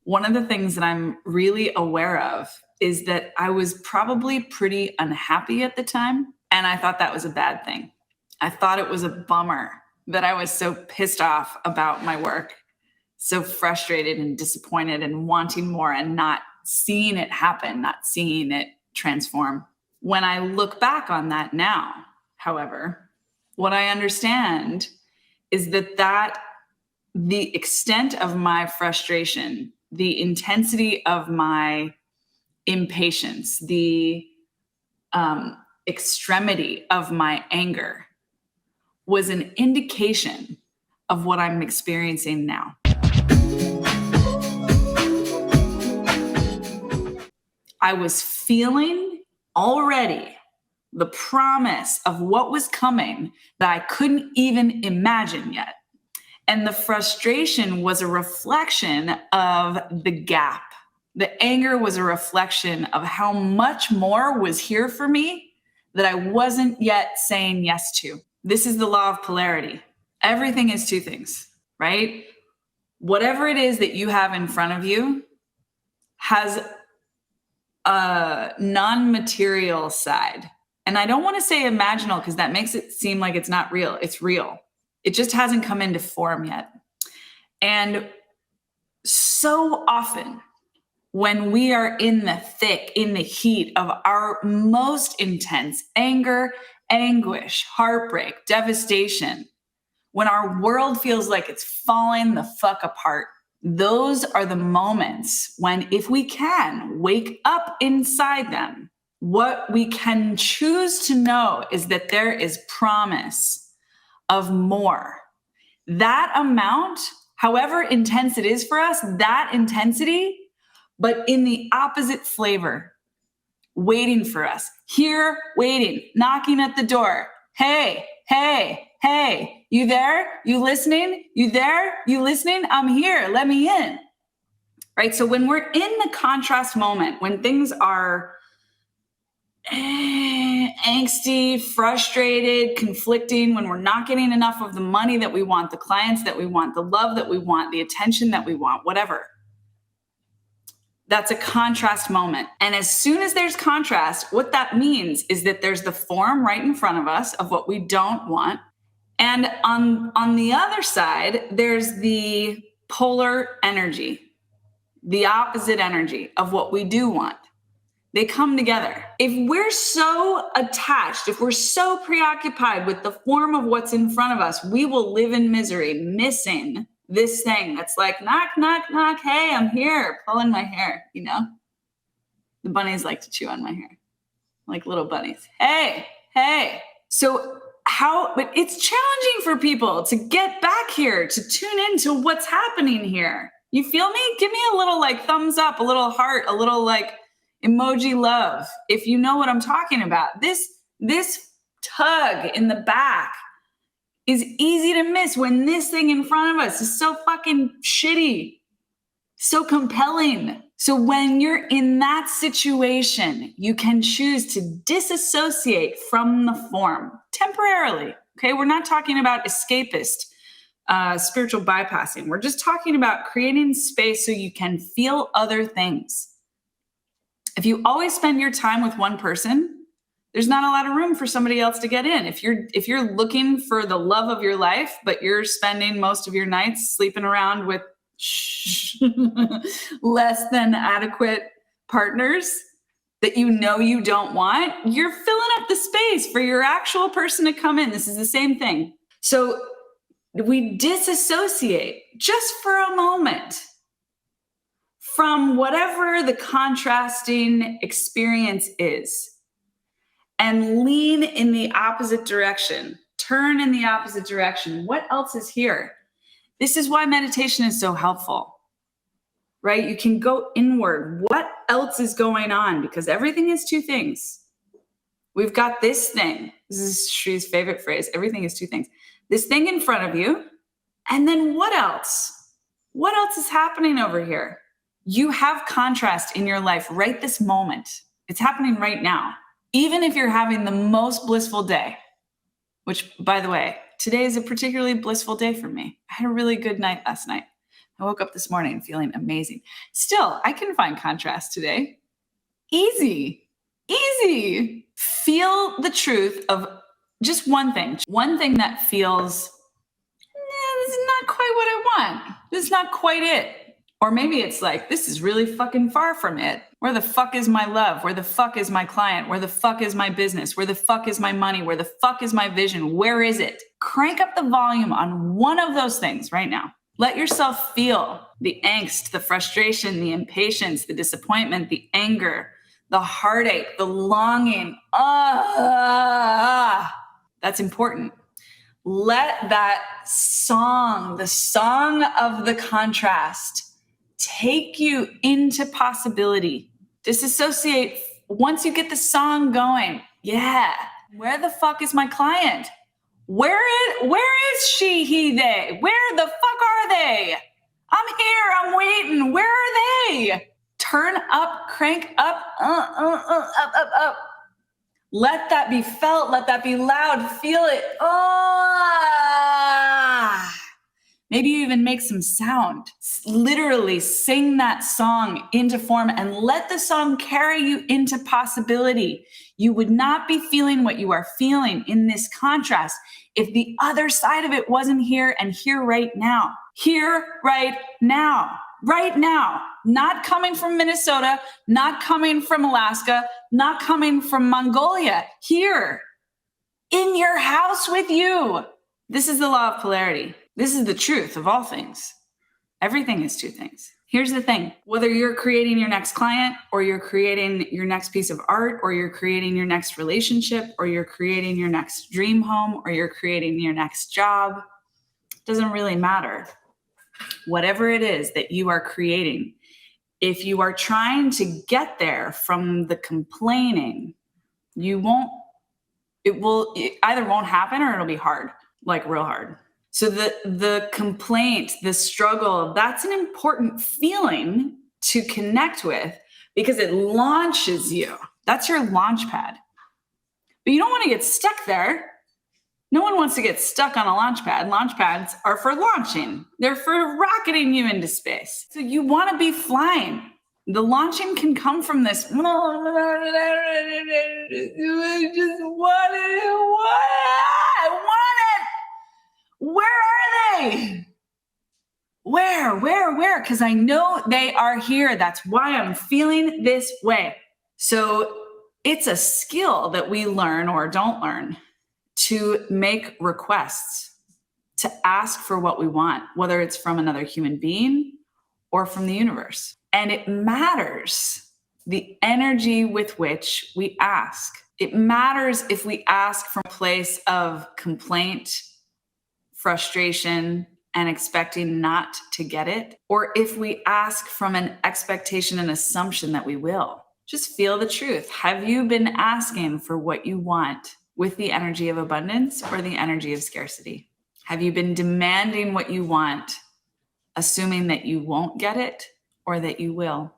one of the things that I'm really aware of is that I was probably pretty unhappy at the time. And I thought that was a bad thing. I thought it was a bummer that I was so pissed off about my work, so frustrated and disappointed and wanting more and not seeing it happen, not seeing it transform. When I look back on that now, however, what I understand is that the extent of my frustration, the intensity of my impatience, the extremity of my anger was an indication of what I'm experiencing now. I was feeling already the promise of what was coming that I couldn't even imagine yet. And the frustration was a reflection of the gap. The anger was a reflection of how much more was here for me that I wasn't yet saying yes to. This is the law of polarity. Everything is two things, right? Whatever it is that you have in front of you has a non-material side. And I don't want to say imaginal because that makes it seem like it's not real. It's real. It just hasn't come into form yet. And so often when we are in the thick, in the heat of our most intense anger, anguish, heartbreak, devastation, when our world feels like it's falling the fuck apart, those are the moments when, if we can wake up inside them, what we can choose to know is that there is promise of more. That amount, however intense it is for us, that intensity, but in the opposite flavor, waiting for us, here, waiting, knocking at the door. Hey, hey, hey, you there? You listening? You there? You listening? I'm here. Let me in. Right? So when we're in the contrast moment, when things are angsty, frustrated, conflicting, when we're not getting enough of the money that we want, the clients that we want, the love that we want, the attention that we want, whatever. That's a contrast moment. And as soon as there's contrast, what that means is that there's the form right in front of us of what we don't want. And on the other side, there's the polar energy, the opposite energy of what we do want. They come together. If we're so attached, if we're so preoccupied with the form of what's in front of us, we will live in misery, missing this thing that's like, knock, knock, knock. Hey, I'm here, pulling my hair, you know? The bunnies like to chew on my hair, like little bunnies. Hey, hey. But it's challenging for people to get back here, to tune into what's happening here. You feel me? Give me a little like thumbs up, a little heart, a little like emoji love, if you know what I'm talking about. This tug in the back is easy to miss when this thing in front of us is so fucking shitty, so compelling. So when you're in that situation, you can choose to disassociate from the form temporarily. Okay, we're not talking about escapist spiritual bypassing. We're just talking about creating space so you can feel other things. If you always spend your time with one person, there's not a lot of room for somebody else to get in. If you're looking for the love of your life, but you're spending most of your nights sleeping around with less than adequate partners that you know you don't want, you're filling up the space for your actual person to come in. This is the same thing. So we disassociate just for a moment from whatever the contrasting experience is and lean in the opposite direction, turn in the opposite direction. What else is here? This is why meditation is so helpful, right? You can go inward. What else is going on? Because everything is two things. We've got this thing. This is Shri's favorite phrase. Everything is two things. This thing in front of you. And then what else? What else is happening over here? You have contrast in your life right this moment. It's happening right now. Even if you're having the most blissful day, which, by the way, today is a particularly blissful day for me. I had a really good night last night. I woke up this morning feeling amazing. Still, I can find contrast today. Easy. Feel the truth of just one thing that feels, this is not quite what I want. This is not quite it. Or maybe it's like, this is really fucking far from it. Where the fuck is my love? Where the fuck is my client? Where the fuck is my business? Where the fuck is my money? Where the fuck is my vision? Where is it? Crank up the volume on one of those things right now. Let yourself feel the angst, the frustration, the impatience, the disappointment, the anger, the heartache, the longing. That's important. Let that song, the song of the contrast, take you into possibility. Disassociate once you get the song going. Yeah. Where the fuck is my client? Where is she, he, they? Where the fuck are they? I'm here. I'm waiting. Where are they? Turn up, crank up, up. Let that be felt. Let that be loud. Feel it. Maybe you even make some sound. Literally sing that song into form and let the song carry you into possibility. You would not be feeling what you are feeling in this contrast if the other side of it wasn't here and here right now. Here right now. Right now. Not coming from Minnesota, not coming from Alaska, not coming from Mongolia. Here. In your house with you. This is the law of polarity. This is the truth of all things. Everything is two things. Here's the thing. Whether you're creating your next client or you're creating your next piece of art or you're creating your next relationship or you're creating your next dream home or you're creating your next job, doesn't really matter. Whatever it is that you are creating, if you are trying to get there from the complaining, it either won't happen or it'll be hard, like real hard. So the complaint, the struggle, that's an important feeling to connect with because it launches you. That's your launch pad. But you don't want to get stuck there. No one wants to get stuck on a launch pad. Launch pads are for launching. They're for rocketing you into space. So you want to be flying. The launching can come from this. I just want it. Where are they? Where? Because I know they are here. That's why I'm feeling this way. So it's a skill that we learn or don't learn to make requests, to ask for what we want, whether it's from another human being or from the universe. And it matters the energy with which we ask. It matters if we ask from a place of complaint, frustration, and expecting not to get it, or if we ask from an expectation and assumption that we will. Just feel the truth. Have you been asking for what you want with the energy of abundance or the energy of scarcity? Have you been demanding what you want, assuming that you won't get it or that you will?